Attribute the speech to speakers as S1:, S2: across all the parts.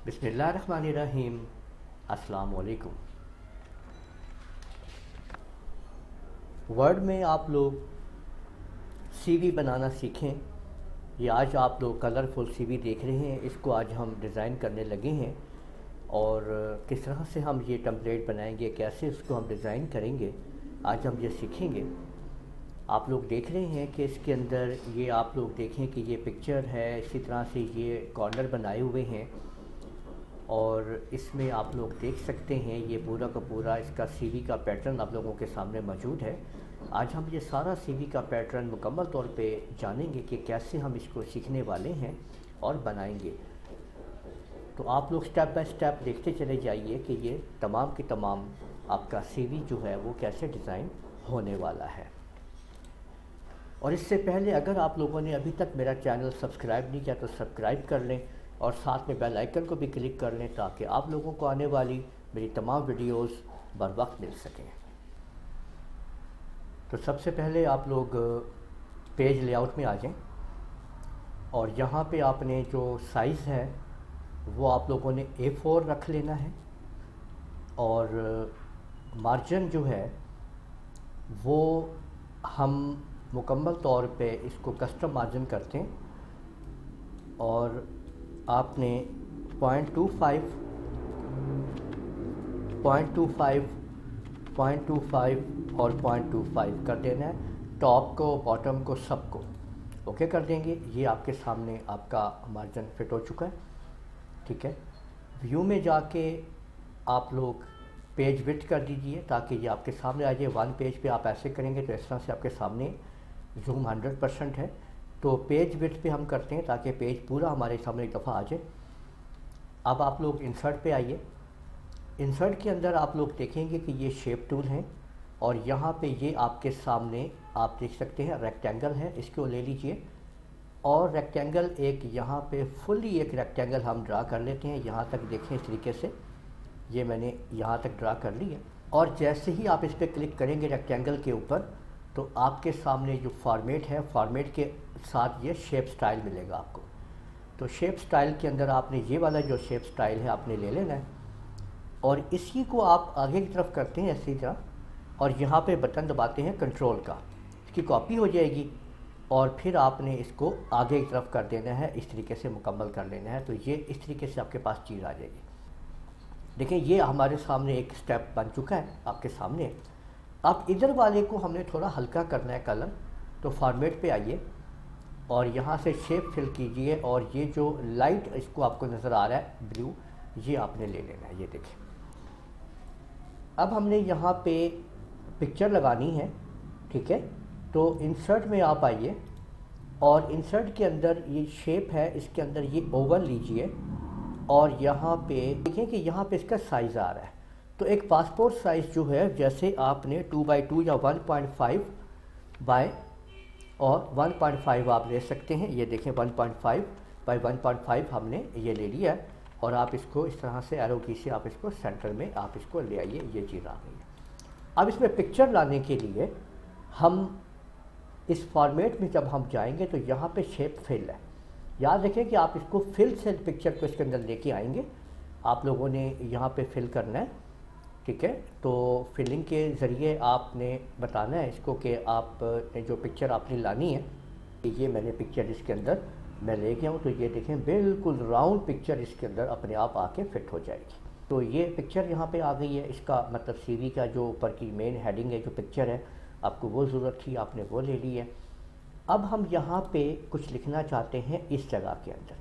S1: बिस्मिल्लाहिर्रहमानिर्रहीम। अस्सलाम वालेकुम। वर्ड में आप लोग सीवी बनाना सीखें। ये आज आप लोग कलरफुल सीवी देख रहे हैं, इसको आज हम डिज़ाइन करने लगे हैं और किस तरह से हम ये टेम्पलेट बनाएंगे, कैसे उसको हम डिज़ाइन करेंगे, आज हम ये सीखेंगे। आप लोग देख रहे हैं कि इसके अंदर ये आप लोग देखें कि ये पिक्चर है, इसी तरह से ये कॉर्नर बनाए हुए हैं और इसमें आप लोग देख सकते हैं ये पूरा का पूरा इसका सीवी का पैटर्न आप लोगों के सामने मौजूद है। आज हम ये सारा सीवी का पैटर्न मुकम्मल तौर पे जानेंगे कि कैसे हम इसको सीखने वाले हैं और बनाएंगे। तो आप लोग स्टेप बाय स्टेप देखते चले जाइए कि ये तमाम की तमाम आपका सीवी जो है वो कैसे डिज़ाइन होने वाला है। और इससे पहले अगर आप लोगों ने अभी तक मेरा चैनल सब्सक्राइब नहीं किया तो सब्सक्राइब कर लें और साथ में बेल आइकन को भी क्लिक कर लें ताकि आप लोगों को आने वाली मेरी तमाम वीडियोस बर वक्त मिल सकें। तो सबसे पहले आप लोग पेज लेआउट में आ जाएं और यहाँ पे आपने जो साइज़ है वो आप लोगों ने A4 रख लेना है और मार्जिन जो है वो हम मुकम्मल तौर पे इसको कस्टम मार्जिन करते हैं और आपने 0.25, 0.25, 0.25 और 0.25 कर देना है। टॉप को, बॉटम को, सब को ओके कर देंगे। ये आपके सामने आपका मार्जिन फिट हो चुका है, ठीक है। व्यू में जाके आप लोग पेज विड्थ कर दीजिए ताकि ये आपके सामने आ जाए। वन पेज पे आप ऐसे करेंगे तो इस तरह से आपके सामने जूम 100% है। तो पेज विड्थ पे हम करते हैं ताकि पेज पूरा हमारे सामने एक दफ़ा आ जाए। अब आप लोग इंसर्ट पे आइए। इंसर्ट के अंदर आप लोग देखेंगे कि ये शेप टूल है और यहाँ पे ये आपके सामने आप देख सकते हैं रेक्टेंगल है, इसको ले लीजिए और रेक्टेंगल एक यहाँ पे फुली एक रेक्टेंगल हम ड्रा कर लेते हैं। यहाँ तक देखें इस तरीके से ये मैंने यहाँ तक ड्रा कर ली है और जैसे ही आप इस पर क्लिक करेंगे रेक्टेंगल के ऊपर तो आपके सामने जो फॉर्मेट है, फॉर्मेट के साथ ये शेप स्टाइल मिलेगा आपको। तो शेप स्टाइल के अंदर आपने ये वाला जो शेप स्टाइल है आपने ले लेना है और इसी को आप आगे की तरफ करते हैं इसी तरह और यहाँ पे बटन दबाते हैं कंट्रोल का, इसकी कॉपी हो जाएगी और फिर आपने इसको आगे की तरफ कर देना है, इस तरीके से मुकम्मल कर लेना है। तो ये इस तरीके से आपके पास चीज़ आ जाएगी। देखिए ये हमारे सामने एक स्टेप बन चुका है आपके सामने। अब इधर वाले को हमने थोड़ा हल्का करना है कलर, तो फॉर्मेट पे आइए और यहाँ से शेप फिल कीजिए और ये जो लाइट इसको आपको नज़र आ रहा है ब्लू, ये आपने ले लेना है। ये देखिए अब हमने यहाँ पे पिक्चर लगानी है, ठीक है। तो इंसर्ट में आप आइए और इंसर्ट के अंदर ये शेप है, इसके अंदर ये ओवल लीजिए और यहाँ पे देखें कि यहाँ पे इसका साइज़ आ रहा है। तो एक पासपोर्ट साइज़ जो है जैसे आपने 2x2 या 1.5 बाय और 1.5 आप ले सकते हैं। ये देखें 1.5 बाय 1.5 हमने ये ले लिया है और आप इसको इस तरह से एरो की से आप इसको सेंटर में आप इसको ले आइए। ये चीज़ आ गई है। अब इसमें पिक्चर लाने के लिए हम इस फॉर्मेट में जब हम जाएंगे तो यहाँ पे शेप फिल है। याद रखें कि आप इसको फिल से पिक्चर को इसके अंदर लेके आएंगे। आप लोगों ने यहाँ पे फिल करना है, ठीक है। तो फिलिंग के ज़रिए आपने बताना है इसको कि आप जो पिक्चर आपने लानी है, ये मैंने पिक्चर इसके अंदर मैं ले गया हूँ। तो ये देखें बिल्कुल राउंड पिक्चर इसके अंदर अपने आप आके फिट हो जाएगी। तो ये पिक्चर यहाँ पे आ गई है। इसका मतलब सीवी का जो ऊपर की मेन हेडिंग है, जो पिक्चर है, आपको वो ज़रूरत थी, आपने वो ले ली है। अब हम यहाँ पे कुछ लिखना चाहते हैं इस जगह के अंदर।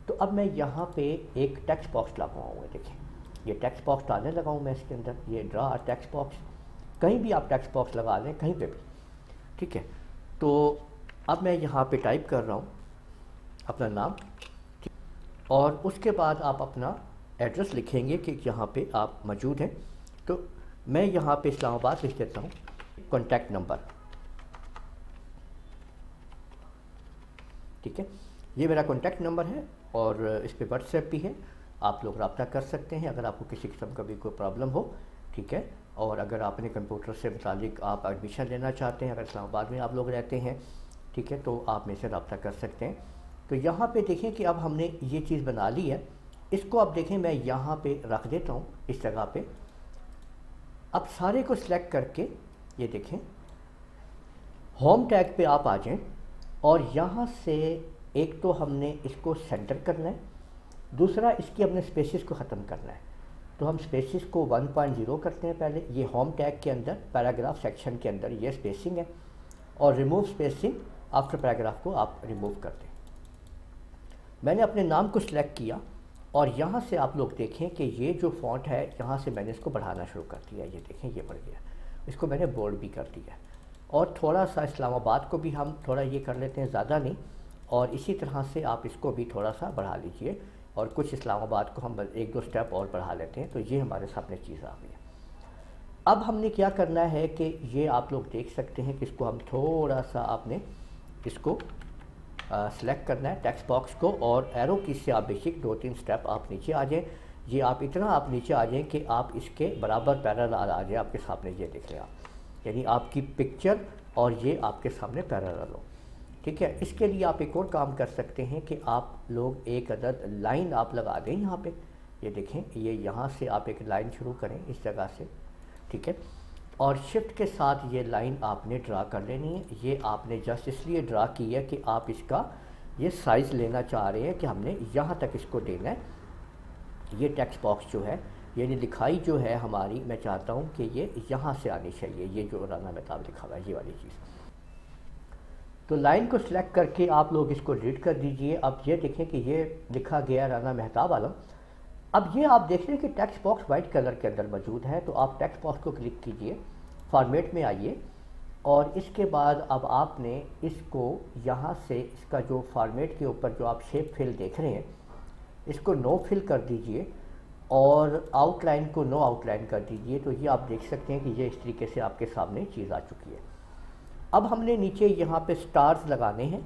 S1: तो अब मैं यहाँ पे एक टेक्स्ट बॉक्स लगाऊंगा। देखिए ये टेक्स्ट बॉक्स डालने लगाऊँ मैं इसके अंदर, ये ड्रा टेक्स्ट बॉक्स। कहीं भी आप टेक्स्ट बॉक्स लगा लें, कहीं पे भी, ठीक है। तो अब मैं यहाँ पे टाइप कर रहा हूँ अपना नाम और उसके बाद आप अपना एड्रेस लिखेंगे कि यहाँ पे आप मौजूद हैं। तो मैं यहाँ पे इस्लामाबाद लिख देता हूँ। कॉन्टैक्ट नंबर, ठीक है, ये मेरा कॉन्टैक्ट नंबर है और इस पर व्हाट्सएप भी है, आप लोग रब्ता कर सकते हैं अगर आपको किसी किस्म का भी कोई प्रॉब्लम हो, ठीक है। और अगर आपने कंप्यूटर से मुतालिक आप एडमिशन लेना चाहते हैं, अगर इस्लामाबाद में आप लोग रहते हैं, ठीक है, तो आप मेरे से रब्ता कर सकते हैं। तो यहाँ पे देखें कि अब हमने ये चीज़ बना ली है इसको आप देखें मैं यहाँ पे रख देता हूँ इस जगह पे। अब सारे को सिलेक्ट करके ये देखें होम टैग पे आप आ जाएं और यहाँ से एक तो हमने इसको सेंटर करना है, दूसरा इसकी अपने स्पेसिस को ख़त्म करना है। तो हम स्पेसिस को 1.0 करते हैं पहले, ये होम टैग के अंदर पैराग्राफ सेक्शन के अंदर ये स्पेसिंग है, और रिमूव स्पेसिंग आफ्टर पैराग्राफ को आप रिमूव कर दें। मैंने अपने नाम को सिलेक्ट किया और यहाँ से आप लोग देखें कि ये जो फॉन्ट है यहाँ से मैंने इसको बढ़ाना शुरू कर दिया, ये देखें ये बढ़ गया, इसको मैंने बोल्ड भी कर दिया। और थोड़ा सा इस्लामाबाद को भी हम थोड़ा ये कर लेते हैं, ज़्यादा नहीं, और इसी तरह से आप इसको भी थोड़ा सा बढ़ा लीजिए, और कुछ इस्लामाबाद को हम 1-2 स्टेप और बढ़ा लेते हैं। तो ये हमारे सामने चीज़ आ गई है। अब हमने क्या करना है कि ये आप लोग देख सकते हैं कि इसको हम थोड़ा सा आपने इसको सेलेक्ट करना है टेक्स्ट बॉक्स को, और एरो की से आप बेसिक 2-3 स्टेप आप नीचे आ जाएं। ये आप इतना आप नीचे आ जाएं कि आप इसके बराबर पैरेलल आ जाए आपके सामने, ये देख लें आप, यानी आपकी पिक्चर और ये आपके सामने पैरेलल हो। ठीक है, इसके लिए आप एक और काम कर सकते हैं कि आप लोग एक अदद लाइन आप लगा दें यहाँ पे, ये देखें ये यहाँ से आप एक लाइन शुरू करें इस जगह से, ठीक है, और शिफ्ट के साथ ये लाइन आपने ड्रा कर लेनी है। ये आपने जस्ट इसलिए ड्रा की है कि आप इसका ये साइज़ लेना चाह रहे हैं कि हमने यहाँ तक इसको देना है। ये टेक्स्ट बॉक्स जो है यानी लिखाई जो है हमारी, मैं चाहता हूँ कि ये यहाँ से आनी चाहिए, ये जो राना मेहताब लिखा हुआ है ये वाली चीज़। तो लाइन को सिलेक्ट करके आप लोग इसको डिलीट कर दीजिए। अब ये देखें कि ये लिखा गया राना मेहताब आलम। अब ये आप देख रहे हैं कि टेक्स्ट बॉक्स वाइट कलर के अंदर मौजूद है, तो आप टेक्स्ट बॉक्स को क्लिक कीजिए, फॉर्मेट में आइए, और इसके बाद अब आपने इसको यहाँ से इसका जो फॉर्मेट के ऊपर जो आप शेप फिल देख रहे हैं इसको नो फिल कर दीजिए, और आउटलाइन को नो आउटलाइन कर दीजिए। तो ये आप देख सकते हैं कि ये इस तरीके से आपके सामने चीज़ आ चुकी है। अब हमने नीचे यहाँ पे स्टार्स लगाने हैं,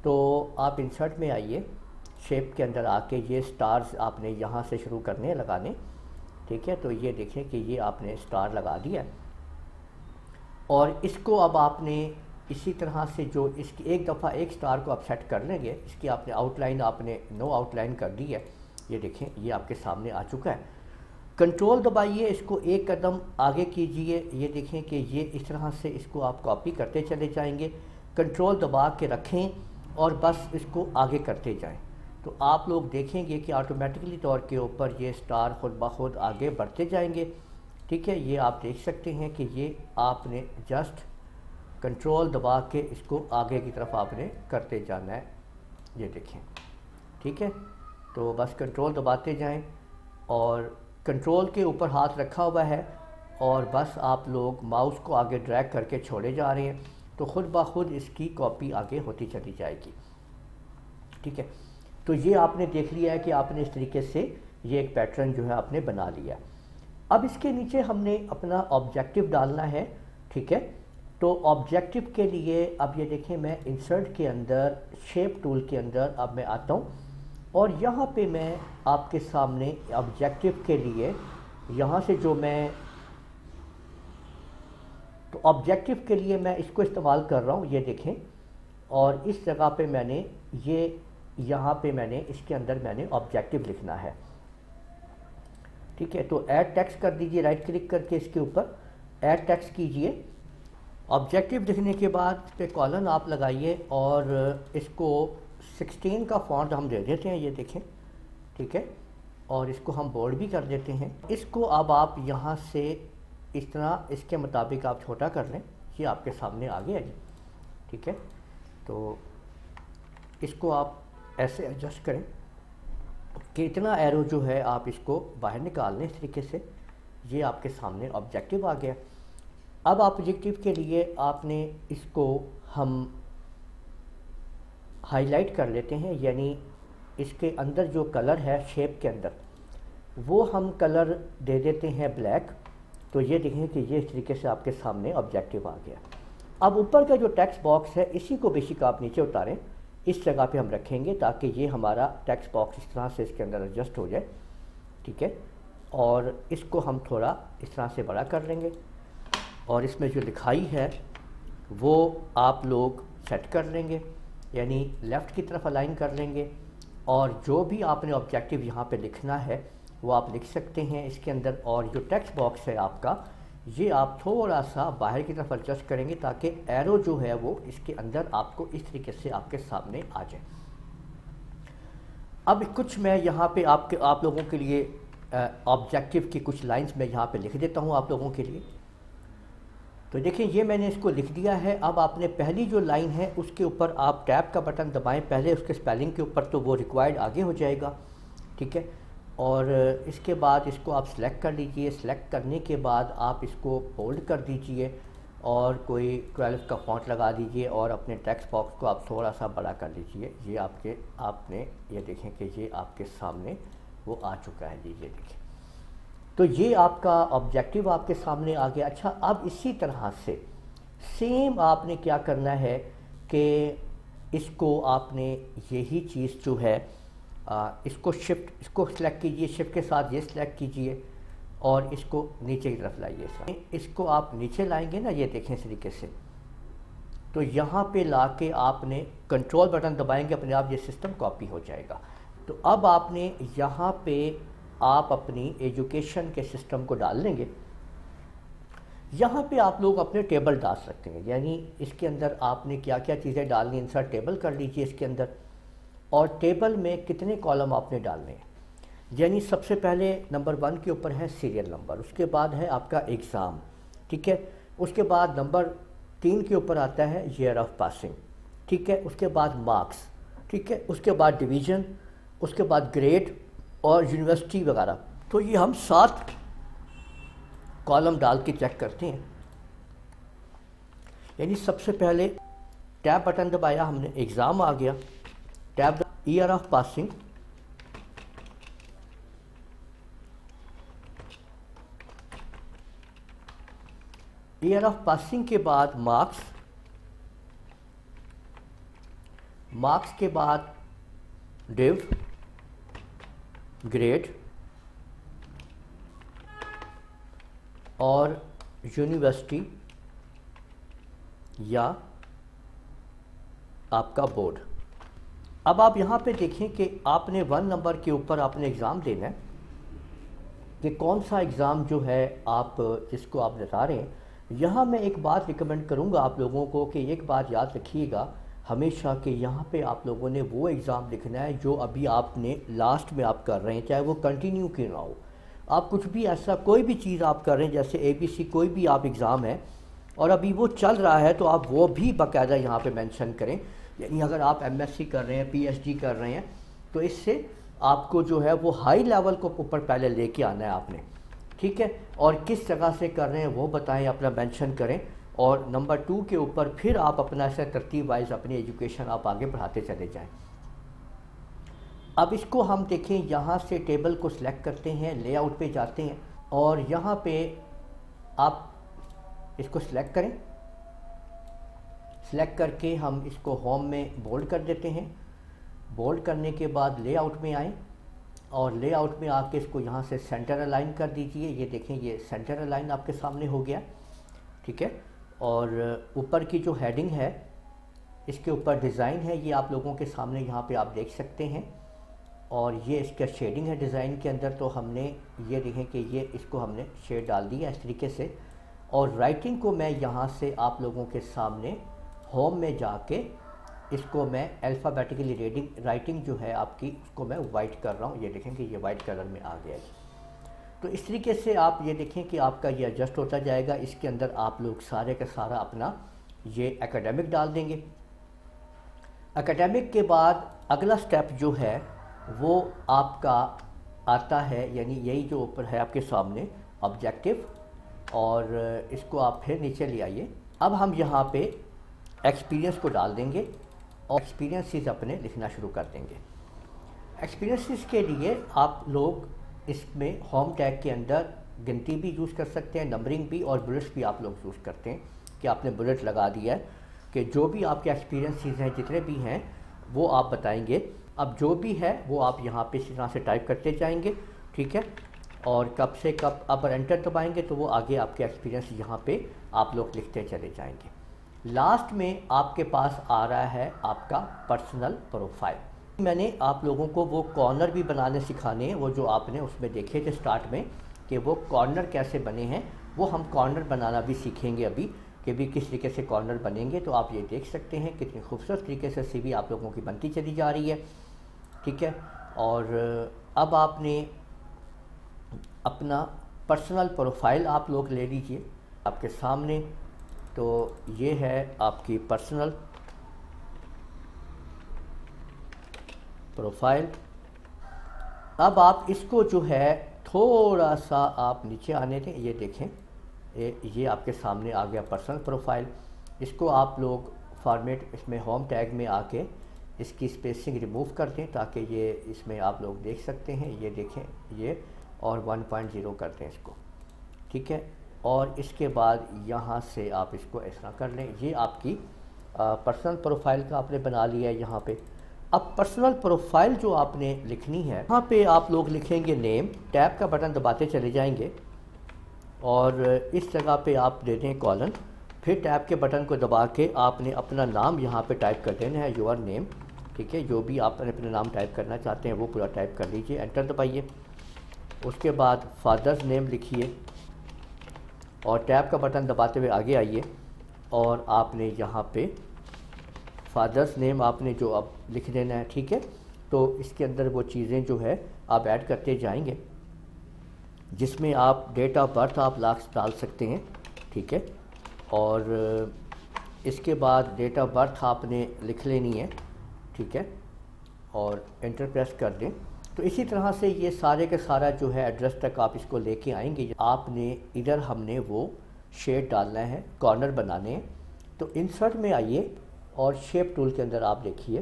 S1: तो आप इंसर्ट में आइए, शेप के अंदर आके ये स्टार्स आपने यहाँ से शुरू करने हैं लगाने, ठीक है। तो ये देखें कि ये आपने स्टार लगा दिया, और इसको अब आपने इसी तरह से जो इसकी एक दफ़ा एक स्टार को आप सेट कर लेंगे, इसकी आपने आउटलाइन आपने नो आउटलाइन कर दी है, ये देखें ये आपके सामने आ चुका है। कंट्रोल दबाइए, इसको एक कदम आगे कीजिए, ये देखें कि ये इस तरह से इसको आप कॉपी करते चले जाएंगे। कंट्रोल दबा के रखें और बस इसको आगे करते जाएं, तो आप लोग देखेंगे कि ऑटोमेटिकली तौर के ऊपर ये स्टार खुद ब खुद आगे बढ़ते जाएंगे। ठीक है, ये आप देख सकते हैं कि ये आपने जस्ट कंट्रोल दबा के इसको आगे की तरफ आपने करते जाना है, ये देखें, ठीक है। तो बस कंट्रोल दबाते जाएं, और कंट्रोल के ऊपर हाथ रखा हुआ है, और बस आप लोग माउस को आगे ड्रैग करके छोड़े जा रहे हैं, तो ख़ुद ब खुद इसकी कॉपी आगे होती चली जाएगी। ठीक है, तो ये आपने देख लिया है कि आपने इस तरीके से ये एक पैटर्न जो है आपने बना लिया। अब इसके नीचे हमने अपना ऑब्जेक्टिव डालना है, ठीक है। तो ऑब्जेक्टिव के लिए अब ये देखें, मैं इंसर्ट के अंदर शेप टूल के अंदर अब मैं आता हूँ, और यहाँ पे मैं आपके सामने ऑब्जेक्टिव के लिए यहाँ से जो मैं तो ऑब्जेक्टिव के लिए मैं इसको इस्तेमाल कर रहा हूँ, ये देखें, और इस जगह पे मैंने ये यहाँ पे मैंने इसके अंदर मैंने ऑब्जेक्टिव लिखना है। ठीक है, तो ऐड टेक्स्ट कर दीजिए, राइट क्लिक करके इसके ऊपर ऐड टेक्स्ट कीजिए। ऑब्जेक्टिव लिखने के बाद इस पर कॉलन आप लगाइए, और इसको 16 का फॉन्ट हम दे देते हैं, ये देखें, ठीक है, और इसको हम बोल्ड भी कर देते हैं। इसको अब आप यहाँ से इस तरह इसके मुताबिक आप छोटा कर लें, ये आपके सामने आ गया जी, ठीक है। तो इसको आप ऐसे एडजस्ट करें कि इतना एरो जो है आप इसको बाहर निकाल लें इस तरीके से, ये आपके सामने ऑब्जेक्टिव आ गया। अब ऑब्जेक्टिव के लिए आपने इसको हम हाईलाइट कर लेते हैं, यानी इसके अंदर जो कलर है शेप के अंदर वो हम कलर दे देते हैं ब्लैक। तो ये देखें कि ये इस तरीके से आपके सामने ऑब्जेक्टिव आ गया। अब ऊपर का जो टेक्स्ट बॉक्स है इसी को बेसिक आप नीचे उतारें, इस जगह पे हम रखेंगे ताकि ये हमारा टेक्स्ट बॉक्स इस तरह से इसके अंदर एडजस्ट हो जाए, ठीक है। और इसको हम थोड़ा इस तरह से बड़ा कर लेंगे, और इसमें जो लिखाई है वो आप लोग सेट कर लेंगे, यानी लेफ़्ट की तरफ अलाइन कर लेंगे, और जो भी आपने ऑब्जेक्टिव यहाँ पे लिखना है वो आप लिख सकते हैं इसके अंदर। और जो टेक्स्ट बॉक्स है आपका, ये आप थोड़ा सा बाहर की तरफ एडजस्ट करेंगे ताकि एरो जो है वो इसके अंदर आपको इस तरीके से आपके सामने आ जाए। अब कुछ मैं यहाँ पे आप लोगों के लिए ऑब्जेक्टिव की कुछ लाइंस मैं यहाँ पे लिख देता हूँ आप लोगों के लिए। तो देखिए ये मैंने इसको लिख दिया है। अब आपने पहली जो लाइन है उसके ऊपर आप टैब का बटन दबाएं पहले उसके स्पेलिंग के ऊपर, तो वो रिक्वायर्ड आगे हो जाएगा, ठीक है। और इसके बाद इसको आप सिलेक्ट कर लीजिए। सिलेक्ट करने के बाद आप इसको होल्ड कर दीजिए और कोई 12 का फॉन्ट लगा दीजिए और अपने टेक्स्ट बॉक्स को आप थोड़ा सा बड़ा कर लीजिए। ये आपने ये देखें कि ये आपके सामने वो आ चुका है जी, ये देखिए। तो ये आपका ऑब्जेक्टिव आपके सामने आ गया। अच्छा, अब इसी तरह से सेम आपने क्या करना है कि इसको आपने यही चीज़ जो है इसको सेलेक्ट कीजिए, शिफ्ट के साथ ये सेलेक्ट कीजिए और इसको नीचे की तरफ लाइए। इसको आप नीचे लाएंगे ना, ये देखें इस तरीके से, तो यहाँ पे लाके आपने कंट्रोल बटन दबाएंगे, अपने आप ये सिस्टम कॉपी हो जाएगा। तो अब आपने यहाँ पे आप अपनी एजुकेशन के सिस्टम को डाल लेंगे। यहाँ पे आप लोग अपने टेबल डाल सकते हैं, यानी इसके अंदर आपने क्या क्या चीज़ें डालनी, इंसर्ट टेबल कर लीजिए इसके अंदर। और टेबल में कितने कॉलम आपने डालने हैं, यानी सबसे पहले नंबर 1 के ऊपर है सीरियल नंबर, उसके बाद है आपका एग्ज़ाम, ठीक है। उसके बाद नंबर 3 के ऊपर आता है ईयर ऑफ पासिंग, ठीक है। उसके बाद मार्क्स, ठीक है। उसके बाद डिवीज़न, उसके बाद ग्रेड और यूनिवर्सिटी वगैरह। तो ये हम 7 कॉलम डाल के चेक करते हैं। यानी सबसे पहले टैब बटन दबाया हमने, एग्ज़ाम आ गया, tab year of passing, year of passing के बाद मार्क्स, मार्क्स के बाद डिव, ग्रेड और यूनिवर्सिटी या आपका बोर्ड। अब आप यहाँ पे देखें कि आपने 1 नंबर के ऊपर आपने एग्ज़ाम देना है कि कौन सा एग्ज़ाम जो है आप जिसको आप बता रहे हैं। यहाँ मैं एक बात रिकमेंड करूँगा आप लोगों को कि एक बात याद रखिएगा हमेशा कि यहाँ पे आप लोगों ने वो एग्ज़ाम लिखना है जो अभी आपने लास्ट में आप कर रहे हैं, चाहे वो कंटिन्यू क्यों ना हो। आप कुछ भी ऐसा कोई भी चीज़ आप कर रहे हैं, जैसे ABC कोई भी आप एग्ज़ाम है और अभी वो चल रहा है, तो आप वो भी बाकायदा यहाँ पे मेंशन करें। यानी अगर आप MSc कर रहे हैं, PhD कर रहे हैं, तो इससे आपको जो है वो हाई लेवल को ऊपर पहले लेके आना है आपने, ठीक है। और किस जगह से कर रहे हैं वो बताएं, अपना मेंशन करें। और नंबर 2 के ऊपर फिर आप अपना ऐसे तरतीब वाइज अपनी एजुकेशन आप आगे बढ़ाते चले जाएं। अब इसको हम देखें, यहाँ से टेबल को सिलेक्ट करते हैं, लेआउट पे जाते हैं और यहाँ पे आप इसको सिलेक्ट करें। सिलेक्ट करके हम इसको होम में बोल्ड कर देते हैं। बोल्ड करने के बाद लेआउट में आएँ और लेआउट में आके इसको यहाँ से सेंटर अलाइन कर दीजिए। ये देखें, ये सेंटर अलाइन आपके सामने हो गया, ठीक है। और ऊपर की जो हेडिंग है इसके ऊपर डिज़ाइन है, ये आप लोगों के सामने यहाँ पे आप देख सकते हैं। और ये इसका शेडिंग है डिज़ाइन के अंदर, तो हमने ये देखें कि ये इसको हमने शेड डाल दिया इस तरीके से। और राइटिंग को मैं यहाँ से आप लोगों के सामने होम में जाके इसको मैं अल्फ़ाबेटिकली रीडिंग राइटिंग जो है आपकी उसको मैं वाइट कर रहा हूँ। ये देखें कि ये वाइट कलर में आ गया है। तो इस तरीके से आप ये देखें कि आपका ये एडजस्ट होता जाएगा। इसके अंदर आप लोग सारे का सारा अपना ये एकेडमिक डाल देंगे। एकेडमिक के बाद अगला स्टेप जो है वो आपका आता है, यानी यही जो ऊपर है आपके सामने ऑब्जेक्टिव, और इसको आप फिर नीचे ले आइए। अब हम यहाँ पे एक्सपीरियंस को डाल देंगे और एक्सपीरियंसेस अपने लिखना शुरू कर देंगे। एक्सपीरियंसेस के लिए आप लोग इसमें होम टैग के अंदर गिनती भी यूज़ कर सकते हैं, नंबरिंग भी, और बुलेट्स भी आप लोग यूज़ करते हैं कि आपने बुलेट लगा दिया है कि जो भी आपके एक्सपीरियंसेस हैं जितने भी हैं वो आप बताएंगे। अब जो भी है वो आप यहाँ पे इस तरह से टाइप करते जाएंगे, ठीक है। और कब से कब अब एंटर दबाएंगे तो वो आगे आपके एक्सपीरियंस यहाँ पे आप लोग लिखते चले जाएंगे। लास्ट में आपके पास आ रहा है आपका पर्सनल प्रोफाइल। मैंने आप लोगों को वो कॉर्नर भी बनाने सिखाने हैं, वो जो आपने उसमें देखे थे स्टार्ट में कि वो कॉर्नर कैसे बने हैं, वो हम कॉर्नर बनाना भी सीखेंगे अभी कि भी किस तरीके से कॉर्नर बनेंगे। तो आप ये देख सकते हैं कितनी खूबसूरत तरीके से सीवी आप लोगों की बनती चली जा रही है, ठीक है। और अब आपने अपना पर्सनल प्रोफाइल आप लोग ले लीजिए आपके सामने। तो ये है आपकी पर्सनल प्रोफाइल। अब आप इसको जो है थोड़ा सा आप नीचे आने दें, ये देखें ये आपके सामने आ गया पर्सनल प्रोफाइल। इसको आप लोग फॉर्मेट इसमें होम टैग में आके इसकी स्पेसिंग रिमूव कर दें ताकि ये इसमें आप लोग देख सकते हैं, ये देखें ये, और 1.0 कर दें इसको, ठीक है। और इसके बाद यहाँ से आप इसको इस तरह कर लें। ये आपकी पर्सनल प्रोफाइल का आपने बना लिया है यहाँ पे। अब पर्सनल प्रोफाइल जो आपने लिखनी है, यहाँ पे आप लोग लिखेंगे नेम, टैब का बटन दबाते चले जाएंगे और इस जगह पे आप दे दें कॉलन, फिर टैब के बटन को दबा के आपने अपना नाम यहाँ पे टाइप कर देना है, योर नेम, ठीक है। जो भी आप अपना नाम टाइप करना चाहते हैं वो पूरा टाइप कर लीजिए, एंटर दबाइए। उसके बाद फादर्स नेम लिखिए और टैब का बटन दबाते हुए आगे आइए और आपने यहाँ पे फादर्स नेम आपने जो अब लिख देना है, ठीक है। तो इसके अंदर वो चीज़ें जो है आप ऐड करते जाएंगे, जिसमें आप डेट ऑफ बर्थ आप लास्ट डाल सकते हैं, ठीक है। और इसके बाद डेट ऑफ बर्थ आपने लिख लेनी है, ठीक है, और एंटर प्रेस कर दें। तो इसी तरह से ये सारे का सारा जो है एड्रेस तक आप इसको लेके आएंगे। आपने इधर हमने वो शेड डालना है, कॉर्नर बनाने हैं। तो इंसर्ट में आइए और शेप टूल के अंदर आप देखिए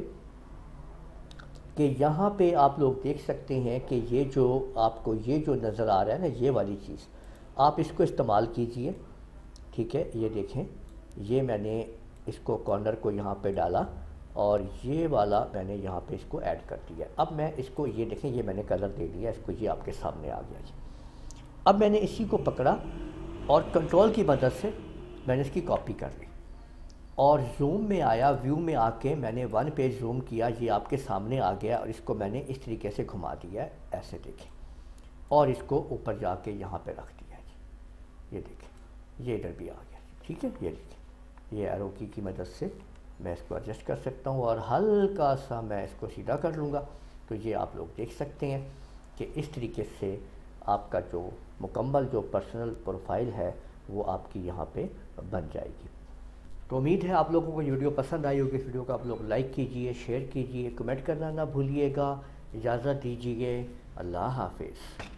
S1: कि यहाँ पे आप लोग देख सकते हैं कि ये जो आपको ये जो नज़र आ रहा है ना, ये वाली चीज़ आप इसको इस्तेमाल कीजिए, ठीक है। ये देखें, ये मैंने इसको कॉर्नर को यहाँ पे डाला और ये वाला मैंने यहाँ पे इसको ऐड कर दिया। अब मैं इसको, ये देखें, ये मैंने कलर दे दिया इसको, ये आपके सामने आ गया जी। अब मैंने इसी को पकड़ा और कंट्रोल की मदद से मैंने इसकी कॉपी कर ली और जूम में आया, व्यू में आके मैंने 1 पेज जूम किया, ये आपके सामने आ गया और इसको मैंने इस तरीके से घुमा दिया है, ऐसे देखें, और इसको ऊपर जाके यहाँ पे रख दिया जी। ये देखें, ये इधर भी आ गया, ठीक है। ये देखें, ये एरो की मदद से मैं इसको एडजस्ट कर सकता हूँ और हल्का सा मैं इसको सीधा कर लूँगा। तो ये आप लोग देख सकते हैं कि इस तरीके से आपका जो मुकम्मल जो पर्सनल प्रोफाइल है वो आपकी यहाँ पे बन जाएगी। तो उम्मीद है आप लोगों को ये वीडियो पसंद आई होगी। इस वीडियो को आप लोग लाइक कीजिए, शेयर कीजिए, कमेंट करना ना भूलिएगा। इजाज़त दीजिए, अल्लाह हाफिज़।